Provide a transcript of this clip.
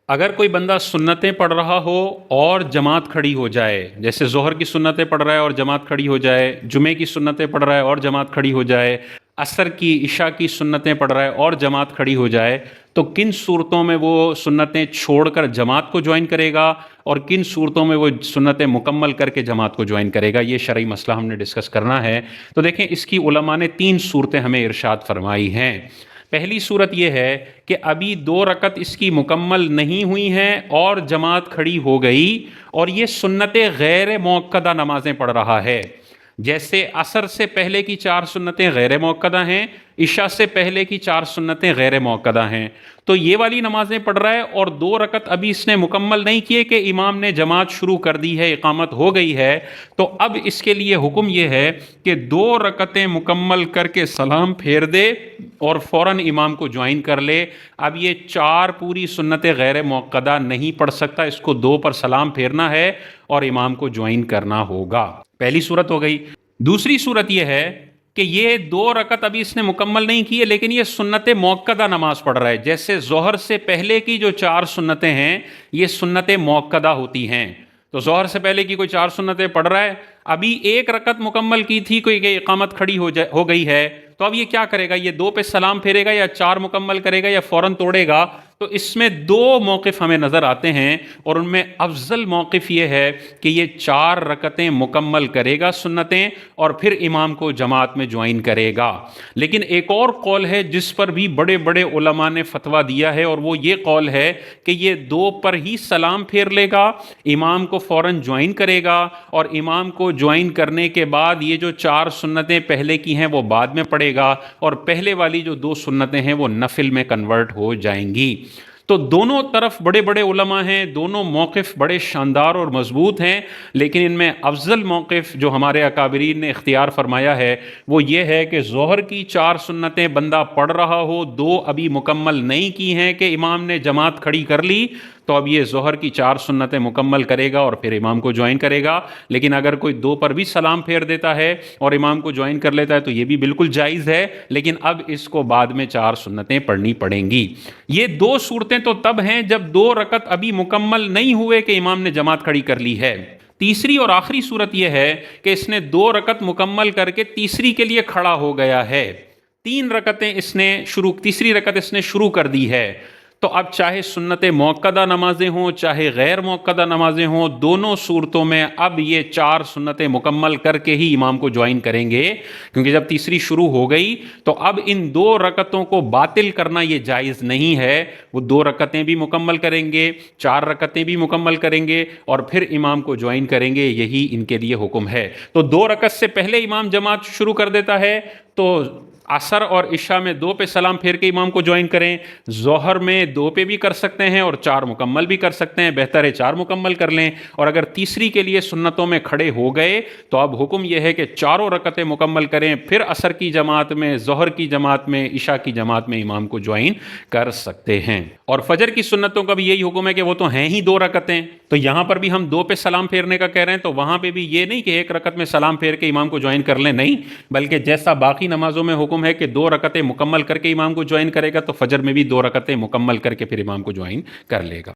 اگر کوئی بندہ سنتیں پڑھ رہا ہو اور جماعت کھڑی ہو جائے، جیسے ظہر کی سنتیں پڑھ رہا ہے اور جماعت کھڑی ہو جائے، جمعے کی سنتیں پڑھ رہا ہے اور جماعت کھڑی ہو جائے، عصر کی عشاء کی سنتیں پڑھ رہا ہے اور جماعت کھڑی ہو جائے، تو کن صورتوں میں وہ سنتیں چھوڑ کر جماعت کو جوائن کرے گا اور کن صورتوں میں وہ سنتیں مکمل کر کے جماعت کو جوائن کرے گا؟ یہ شرعی مسئلہ ہم نے ڈسکس کرنا ہے۔ تو دیکھیں، اس کی علماء نے 3 صورتیں ہمیں ارشاد فرمائی ہیں۔ پہلی صورت یہ ہے کہ ابھی 2 رکعت اس کی مکمل نہیں ہوئی ہیں اور جماعت کھڑی ہو گئی، اور یہ سنت غیر موقدہ نمازیں پڑھ رہا ہے۔ جیسے عصر سے پہلے کی 4 سنتیں غیر موقدہ ہیں، عشاء سے پہلے کی 4 سنتیں غیر موقدہ ہیں، تو یہ والی نمازیں پڑھ رہا ہے اور 2 رکعت ابھی اس نے مکمل نہیں کیے کہ امام نے جماعت شروع کر دی ہے، اقامت ہو گئی ہے، تو اب اس کے لیے حکم یہ ہے کہ 2 رکعتیں مکمل کر کے سلام پھیر دے اور فوراً امام کو جوائن کر لے۔ اب یہ 4 پوری سنتیں غیر موقدہ نہیں پڑھ سکتا، اس کو 2 پر سلام پھیرنا ہے اور امام کو جوائن کرنا ہوگا۔ پہلی صورت ہو گئی۔ دوسری صورت یہ ہے کہ یہ 2 رکعت ابھی اس نے مکمل نہیں کی ہے، لیکن یہ سنت موقدہ نماز پڑھ رہا ہے۔ جیسے ظہر سے پہلے کی جو 4 سنتیں ہیں یہ سنت موقدہ ہوتی ہیں، تو ظہر سے پہلے کی کوئی 4 سنتیں پڑھ رہا ہے، ابھی 1 رکعت مکمل کی تھی، کوئی کہ اقامت کھڑی ہو گئی ہے، تو اب یہ کیا کرے گا؟ یہ 2 پہ سلام پھیرے گا یا 4 مکمل کرے گا یا فوراً توڑے گا؟ تو اس میں 2 موقف ہمیں نظر آتے ہیں، اور ان میں افضل موقف یہ ہے کہ یہ 4 رکعتیں مکمل کرے گا سنتیں، اور پھر امام کو جماعت میں جوائن کرے گا۔ لیکن ایک اور قول ہے جس پر بھی بڑے بڑے علماء نے فتویٰ دیا ہے، اور وہ یہ قول ہے کہ یہ 2 پر ہی سلام پھیر لے گا، امام کو فوراً جوائن کرے گا، اور امام کو جوائن کرنے کے بعد یہ جو 4 سنتیں پہلے کی ہیں وہ بعد میں پڑھے گا، اور پہلے والی جو 2 سنتیں ہیں وہ نفل میں کنورٹ ہو جائیں گی۔ تو دونوں طرف بڑے بڑے علماء ہیں، دونوں موقف بڑے شاندار اور مضبوط ہیں، لیکن ان میں افضل موقف جو ہمارے اکابرین نے اختیار فرمایا ہے وہ یہ ہے کہ ظہر کی 4 سنتیں بندہ پڑھ رہا ہو، 2 ابھی مکمل نہیں کی ہیں کہ امام نے جماعت کھڑی کر لی، تو اب یہ ظہر کی 4 سنتیں مکمل کرے گا اور پھر امام کو جوائن کرے گا۔ لیکن اگر کوئی 2 پر بھی سلام پھیر دیتا ہے اور امام کو جوائن کر لیتا ہے تو یہ بھی بالکل جائز ہے، لیکن اب اس کو بعد میں 4 سنتیں پڑھنی پڑیں گی۔ یہ 2 صورتیں تو تب ہیں جب 2 رکعت ابھی مکمل نہیں ہوئے کہ امام نے جماعت کھڑی کر لی ہے۔ تیسری اور آخری صورت یہ ہے کہ اس نے 2 رکعت مکمل کر کے تیسری کے لیے کھڑا ہو گیا ہے، 3 رکعتیں تیسری رکعت اس نے شروع کر دی ہے، تو اب چاہے سنت موقدہ نمازیں ہوں چاہے غیر موقدہ نمازیں ہوں، دونوں صورتوں میں اب یہ 4 سنتیں مکمل کر کے ہی امام کو جوائن کریں گے، کیونکہ جب تیسری شروع ہو گئی تو اب ان 2 رکعتوں کو باطل کرنا یہ جائز نہیں ہے۔ وہ 2 رکعتیں بھی مکمل کریں گے، 4 رکعتیں بھی مکمل کریں گے، اور پھر امام کو جوائن کریں گے، یہی ان کے لیے حکم ہے۔ تو 2 رکعت سے پہلے امام جماعت شروع کر دیتا ہے تو عصر اور عشاء میں 2 پہ سلام پھیر کے امام کو جوائن کریں، ظہر میں 2 پہ بھی کر سکتے ہیں اور 4 مکمل بھی کر سکتے ہیں، بہتر ہے 4 مکمل کر لیں، اور اگر تیسری کے لیے سنتوں میں کھڑے ہو گئے تو اب حکم یہ ہے کہ 4 رکعتیں مکمل کریں، پھر عصر کی جماعت میں، ظہر کی جماعت میں، عشاء کی جماعت میں امام کو جوائن کر سکتے ہیں۔ اور فجر کی سنتوں کا بھی یہی حکم ہے کہ وہ تو ہیں ہی 2 رکعتیں، تو یہاں پر بھی ہم 2 پہ سلام پھیرنے کا کہہ رہے ہیں، تو وہاں پہ بھی یہ نہیں کہ 1 رکعت میں سلام پھیر کے امام کو جوائن کر لیں، نہیں، بلکہ جیسا باقی نمازوں میں حکم ہے کہ 2 رکعتیں مکمل کر کے امام کو جوائن کرے گا، تو فجر میں بھی 2 رکعتیں مکمل کر کے پھر امام کو جوائن کر لے گا۔